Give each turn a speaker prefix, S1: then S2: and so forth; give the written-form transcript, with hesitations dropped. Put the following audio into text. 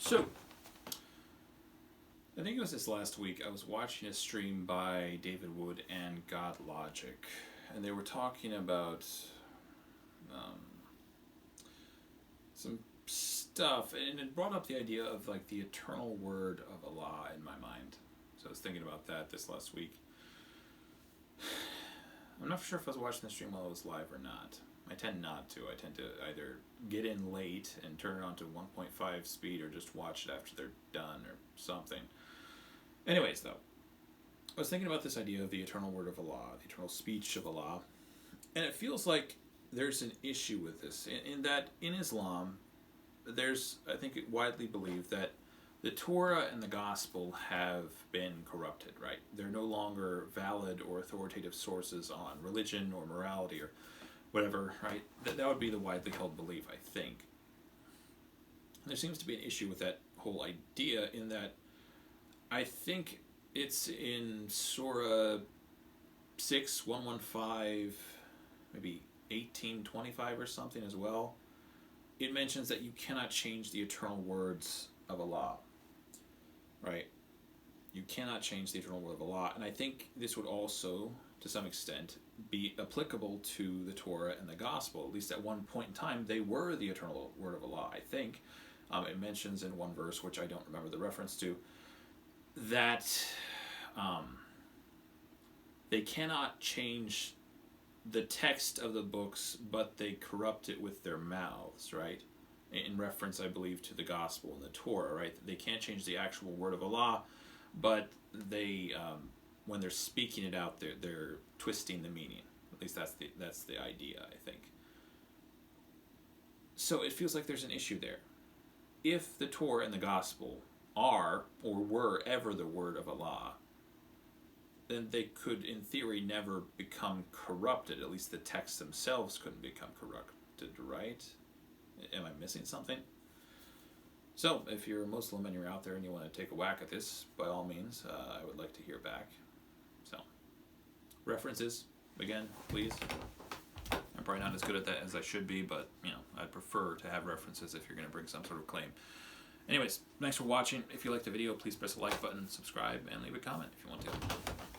S1: So, I think it was this last week, I was watching a stream by David Wood and God Logic, and they were talking about um, some stuff, and it brought up the idea of like the eternal word of Allah in my mind. So I was thinking about that this last week. I'm not sure if I was watching the stream while it was live or not. I tend not to. I tend to either get in late and turn it on to 1.5 speed or just watch it after they're done or something. Anyways, though, I was thinking about this idea of the eternal word of Allah, the eternal speech of Allah, and it feels like there's an issue with this, in that in Islam, there's, I think, widely believed that the Torah and the Gospel have been corrupted, right? They're no longer valid or authoritative sources on religion or morality or whatever, right? That would be the widely held belief, I think. There seems to be an issue with that whole idea in that I think it's in Surah 6:115, maybe 18:25 or something as well. It mentions that you cannot change the eternal words of Allah, right? You cannot change the eternal word of Allah. And I think this would also, to some extent, be applicable to the Torah and the Gospel. At least at one point in time, they were the eternal word of Allah, I think. It mentions in one verse, which I don't remember the reference to, that they cannot change the text of the books, but they corrupt it with their mouths, right? In reference, I believe, to the Gospel and the Torah, right? They can't change the actual word of Allah, but they, when they're speaking it out, they're twisting the meaning. At least that's the idea, I think. So it feels like there's an issue there. If the Torah and the Gospel are or were ever the word of Allah, then they could, in theory, never become corrupted. At least the texts themselves couldn't become corrupted, right? Am I missing something? So, if you're a Muslim and you're out there and you want to take a whack at this, by all means, I would like to hear back. So, references, again, please. I'm probably not as good at that as I should be, but, I'd prefer to have references if you're going to bring some sort of claim. Anyways, thanks for watching. If you liked the video, please press the like button, subscribe, and leave a comment if you want to.